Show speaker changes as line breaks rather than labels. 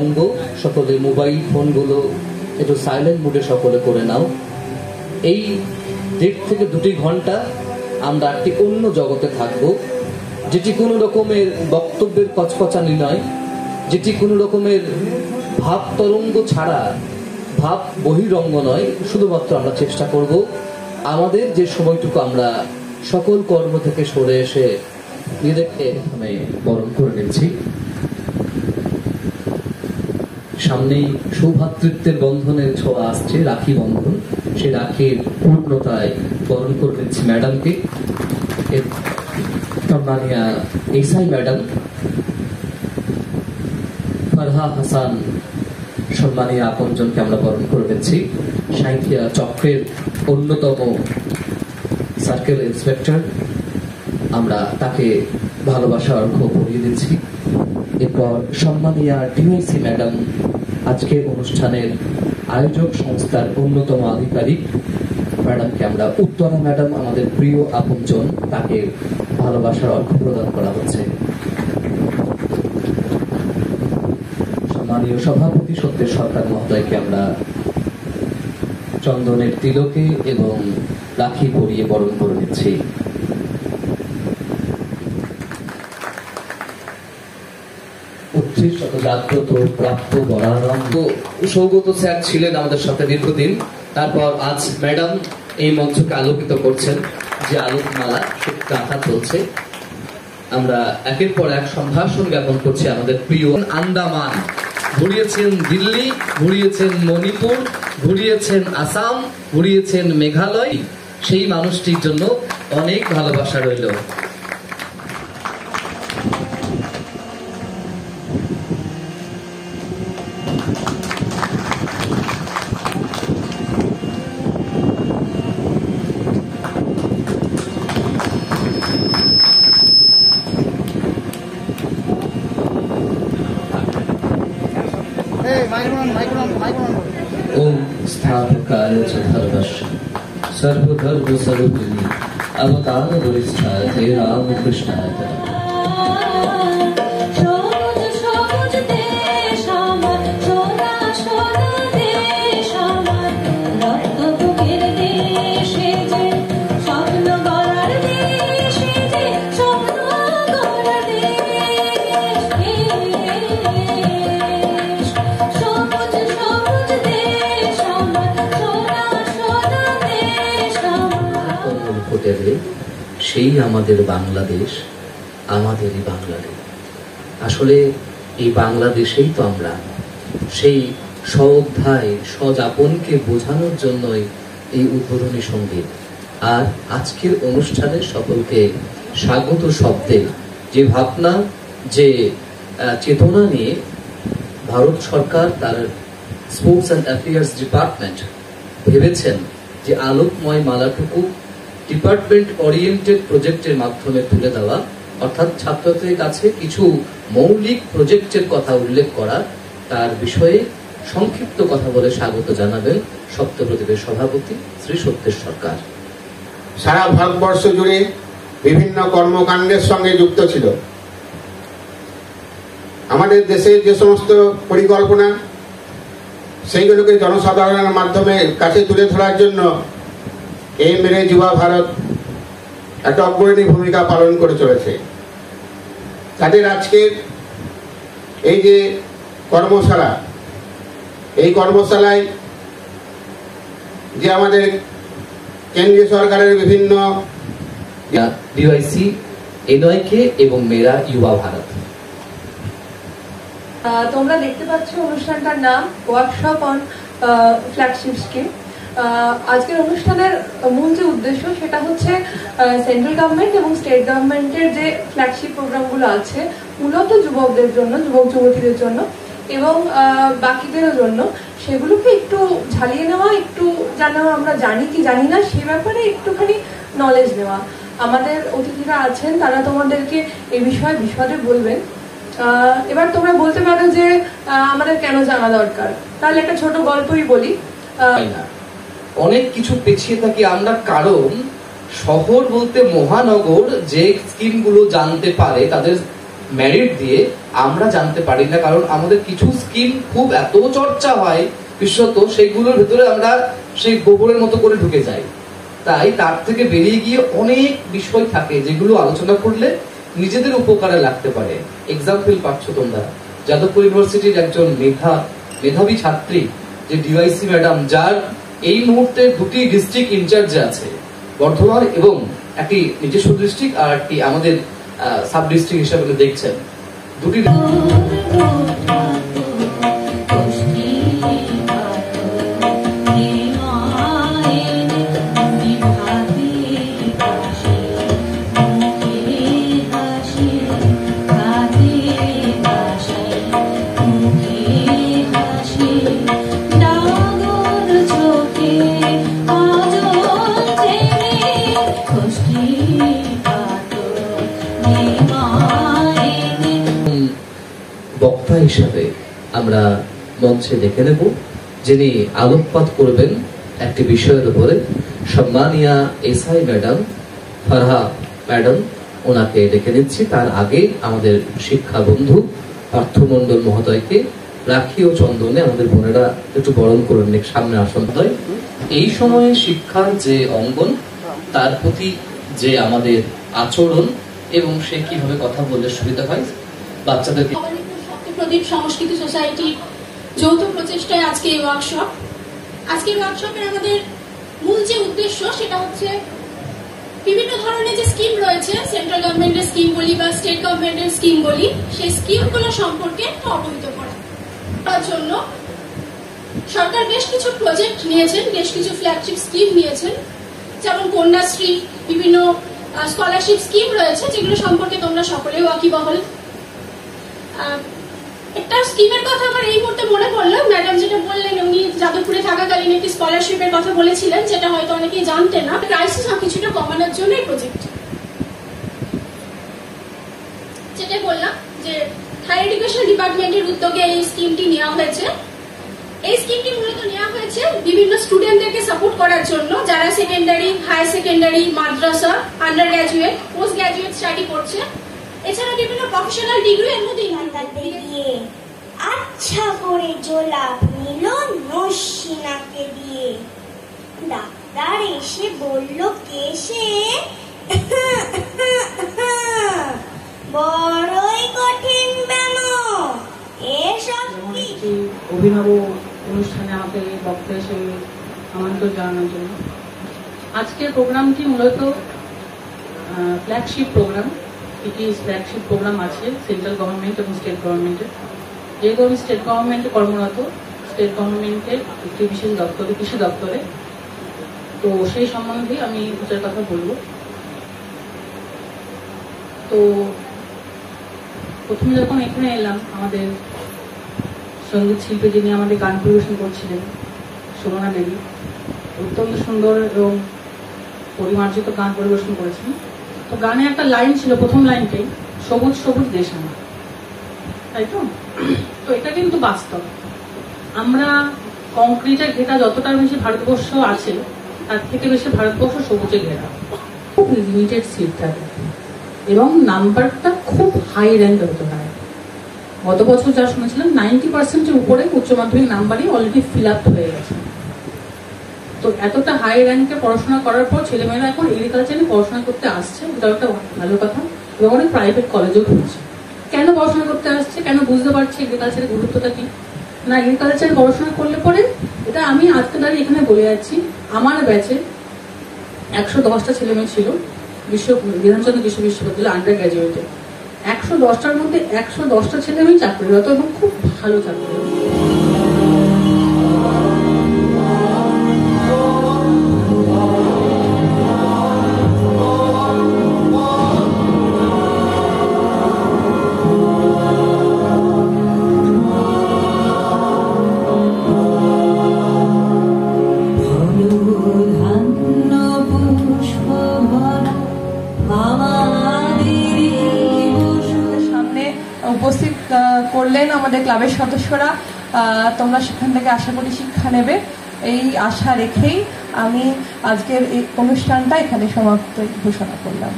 তরঙ্গ, সকলে মোবাইল ফোনগুলো একটু সাইলেন্ট মোডে সকলে করে নাও। এই 1.5 থেকে 2 ঘন্টা আমরা একটি অন্য জগতে থাকব, যেটি কোনো রকমের বক্তব্যের কচকচানি নয়, যেটি কোনো রকমের ভাব তরঙ্গ ছাড়া ভাব বহিরঙ্গ নয়। শুধুমাত্র আমরা চেষ্টা করব আমাদের যে সময়টুকু আমরা সকল কর্ম থেকে সরে এসে নিজেদেরকে আমি বরণ করে নিচ্ছি। সামনেই সৌভাতৃত্বের বন্ধনের ছোঁয়া আসছে, রাখি বন্ধন। সেই রাখির পূর্ণতায় বরণ করে নিচ্ছি ম্যাডামকে। সম্মানিয়া এসআই ম্যাডাম ফারহা হাসান, সম্মানীয় আপনজনকে আমরা বরণ করে নিচ্ছি। সাঁইথিয়া চক্রের অন্যতম সার্কেল ইন্সপেক্টর, আমরা তাকে ভালোবাসা অর্ঘ্য পরিয়ে দিচ্ছি। এরপর সম্মানীয় ডিওসি ম্যাডাম, আজকের অনুষ্ঠানের আয়োজক সংস্থার অন্যতম আধিকারিক ম্যাডামকে আমরা, উত্তরা ম্যাডাম আমাদের প্রিয় আপনজন, তাকে ভালোবাসার অর্ঘ্য প্রদান করা হচ্ছে। সম্মানীয় সভাপতি সত্যের সরকার মহোদয়কে আমরা চন্দনের তিলকে এবং রাখি পরিয়ে বরণ করে নিচ্ছি। জাগ্রত প্রাপ্ত বরারঙ্গ সৌগত স্যার ছিলেন আমাদের সাথে দীর্ঘদিন। তারপর আজ ম্যাডাম এই মঞ্চকে আলোকিত করছেন, যে আলোকমালা গাঁথা চলছে। আমরা একের পর এক সম্ভাষণ জ্ঞাপন করছি আমাদের প্রিয় আন্দামান। ঘুরিয়েছেন দিল্লি, ঘুরিয়েছেন মণিপুর, ঘুরিয়েছেন আসাম, ঘুরিয়েছেন মেঘালয়। সেই মানুষটির জন্য অনেক ভালোবাসা রইল। ओम स्थापकाय च धर्मस्य सर्वधर्म स्वरूपिणे अवतार वरिष्ठाय ते रामकृष्णाय সেই আমাদের বাংলাদেশ, আমাদেরই বাংলাদেশ। আসলে এই বাংলাদেশেই তো আমরা সেই স্ব-অধ্যায় স্বযাপনকে বোঝানোর জন্যই এই উদ্বোধনী সঙ্গীত। আর আজকের অনুষ্ঠানে সকলকে স্বাগত শব্দে যে ভাবনা, যে চেতনা নিয়ে ভারত সরকার তার স্পোর্টস অ্যান্ড অ্যাফেয়ার্স ডিপার্টমেন্ট ভেবেছেন যে আলোকময় মালাটুকু ডিপার্টমেন্ট ওরিয়েন্টেড প্রজেক্টের মাধ্যমে তুলে দেওয়া, অর্থাৎ ছাত্রদের কাছে কিছু মৌলিক প্রজেক্টের কথা উল্লেখ করা, তার বিষয়ে সংক্ষিপ্ত কথা বলে স্বাগত জানাবেন সপ্তপ্রদীপের সভাপতি শ্রী সত্যের সরকার।
সারা ভারতবর্ষ জুড়ে বিভিন্ন কর্মকাণ্ডের সঙ্গে যুক্ত ছিল। আমাদের দেশের যে সমস্ত পরিকল্পনা, সেইগুলোকে জনসাধারণের মাধ্যমে কাছে তুলে ধরার জন্য এই মেরে যুবা ভারত একটা অগ্রণী ভূমিকা পালন করে চলেছে। তাদের আজকের এই যে কর্মশালা, এই কর্মশালায় যে আমাদের কেন্দ্রীয় সরকারের বিভিন্ন
ডিওআইসি, এনওয়াইকে এবং মেরা যুবা ভারত।
তোমরা দেখতে পাচ্ছ অনুষ্ঠানটার নাম ওয়ার্কশপ অন ফ্ল্যাগশিপ স্কিম। আজকের অনুষ্ঠানের মূল যে উদ্দেশ্য সেটা হচ্ছে সেন্ট্রাল গভর্নমেন্ট এবং স্টেট গভর্নমেন্টের যে ফ্ল্যাগশিপ প্রোগ্রামগুলো আছে মূলত যুবকদের জন্য, যুবক যুবতীদের জন্য এবং বাকিদেরও জন্য, সেগুলোকে একটু ঝালিয়ে নেওয়া, একটু যেন আমরা জানি কি জানি না সে ব্যাপারে একটুখানি নলেজ নেওয়া। আমাদের অতিথিরা আছেন, তারা তোমাদেরকে এই বিষয়ে বিশদে বলবেন। এবার তোমরা বলতে পারো যে আমাদের কেন জানা দরকার, তাহলে একটা ছোট গল্পই বলি।
অনেক কিছু পেছিয়ে থাকি আমরা, কারণ শহর বলতে মহানগর যে স্কিমগুলো জানতে পারে তাদের মেরিট দিয়ে আমরা জানতে পারি না, কারণ আমাদের কিছু স্কিম খুব এত চর্চা হয় বিশেষত সেগুলোর ভেতরে আমরা সেই গোবরের মতো করে ঢুকে যাই। তাই তার থেকে বেরিয়ে গিয়ে অনেক বিষয় থাকে যেগুলো আলোচনা করলে নিজেদের উপকারে লাগতে পারে। এক্সাম্পল পাচ্ছ তোমরা, যাদবপুর ইউনিভার্সিটির একজন মেধাবী ছাত্রী যে ডিওয়াইসি ম্যাডাম, যার এই মুহূর্তে দুটি ডিস্ট্রিক্ট ইনচার্জে আছে, বর্ধমান এবং একটি নিজস্ব ডিস্ট্রিক্ট আর একটি আমাদের সাব ডিস্ট্রিক্ট হিসাবে দেখছেন, দুটি বক্তা হিসাবে আমরা মঞ্চে দেখে নেব, যিনি আলোকপাত করবেন একটি বিষয়ের উপরে। সম্মানিয়া এসআই ম্যাডাম ফারহা ম্যাডাম, ওনাকে ডেকে নিচ্ছি। তার আগে আমাদের শিক্ষা বন্ধু পার্থমণ্ডল মহোদয়কে রাখি ও চন্দনে আমাদের বোনেরা একটু বরণ করে নিক, সামনে আসন। এই সময়ে শিক্ষার যে অঙ্গন, তার প্রতি যে আমাদের আচরণ এবং সে কিভাবে কথা বললে সুবিধা হয় বাচ্চাদেরকে।
প্রদীপ সংস্কৃতি সোসাইটির যৌথ প্রচেষ্টায় আজকে এই ওয়ার্কশপ। আজকের ওয়ার্কশপের আমাদের মূল যে উদ্দেশ্য সেটা হচ্ছে বিভিন্ন ধরনের যে স্কিম রয়েছে, সেন্ট্রাল গভর্নমেন্টের স্কিম বলি বা স্টেট গভর্নমেন্টের স্কিম বলি, সেই স্কিমগুলো সম্পর্কে অবহিত করা। তার জন্য সরকার বেশ কিছু প্রজেক্ট নিয়েছেন, বেশ কিছু ফ্ল্যাগশিপ স্কিম নিয়েছেন, যেমন কন্যাশ্রী, বিভিন্ন স্কলারশিপ স্কিম রয়েছে যেগুলো সম্পর্কে তোমরা সকলেই ওয়াকিবহাল। একটা স্কিমের কথা আমার এই মুহূর্তে মনে পড়লো, ম্যাডাম যেটা বললেন, উনি যাদবপুরে থাকাকালীন একটি স্কলারশিপের কথা বলেছিলেন, যেটা হয়তো অনেকেই জানতেন না। ক্রাইসিস কিছুটা কমানোর জন্য এই প্রজেক্ট, যেটাই বললাম যে হায়ার এডুকেশন ডিপার্টমেন্টের উদ্যোগে এই স্কিমটি নেওয়া হয়েছে। এই স্কিমটি মূলত নেওয়া হয়েছে বিভিন্ন স্টুডেন্টদেরকে সাপোর্ট করার জন্য, যারা secondary, higher secondary, madrasa, undergraduate, post graduate study করছে। এছাড়া বিভিন্ন প্রফেশনাল ডিগ্রি এর মধ্যে
দিয়ে আচ্ছা করে জোলাপ নিল নসিনাকে দিয়ে। ডাক্তার এসে বলল কেসে বড়ই কঠিন ব্যান। এসব
অভিনব অনুষ্ঠানে আমাকে বক্তা হিসেবে আমন্ত্রণ জানানোর জন্য। আজকের প্রোগ্রামটি মূলত ফ্ল্যাগশিপ প্রোগ্রাম। এটি ফ্ল্যাগশিপ প্রোগ্রাম আছে সেন্ট্রাল গভর্নমেন্ট এবং স্টেট গভর্নমেন্টের। যেহেতু আমি স্টেট গভর্নমেন্টে কর্মরত, স্টেট গভর্নমেন্টের একটি বিশেষ দপ্তরে, কৃষি দপ্তরে, তো সেই সম্বন্ধে আমি দুটার কথা বলবো। তো প্রথমে যখন এখানে এলাম, আমাদের সঙ্গীত শিল্পী যিনি আমাদের গান পরিবেশন করছিলেন, সুমনা দেবী, অত্যন্ত সুন্দর এবং পরিমার্জিত গান পরিবেশন করেছেন। তো গানে একটা লাইন ছিল, প্রথম লাইনটাই সবুজ সবুজ দেশ আমার, তাই তো? তো এটা কিন্তু বাস্তব। আমরা কংক্রিটের ঘেরা যতটা বেশি ভারতবর্ষ আছে, তার থেকে বেশি ভারতবর্ষ সবুজে ঘেরা। খুব লিমিটেড সিট থাকে এবং নাম্বারটা খুব হাই র্যাঙ্ক হতে হয়। গত বছর যা শুনেছিলাম 90%-এর উপরে উচ্চ মাধ্যমিক নাম্বারই অলরেডি ফিল আপ হয়ে গেছে। তো এতটা হাই র্যাঙ্কে পড়াশোনা করার পর ছেলেমেয়েরা এখন এগ্রিকালচারে পড়াশোনা করতে আসছে, এটাও একটা ভালো কথা। এবং অনেক প্রাইভেট কলেজও খুলছে। কেন পড়াশোনা করতে আসছে, কেন বুঝতে পারছে এগ্রিকালচারের গুরুত্বটা কি? না, এগ্রিকালচারে পড়াশোনা করলে পরে, এটা আমি আজকে দাঁড়িয়ে এখানে বলে যাচ্ছি, আমার ব্যাচে 110টা ছেলেমেয়ে ছিল বিধানচন্দ্র কৃষি বিশ্ববিদ্যালয় আন্ডার গ্রাজুয়েটে। 110টার মধ্যে 110টা ছেলেমেয়ে চাকরিরত এবং খুব ভালো চাকরিরত।
উপস্থিত করলেন আমাদের ক্লাবের সদস্যরা। তোমরা সেখান থেকে আশা করি শিক্ষা নেবে, এই আশা রেখেই আমি আজকের এই অনুষ্ঠানটা এখানে সমাপ্ত ঘোষণা করলাম।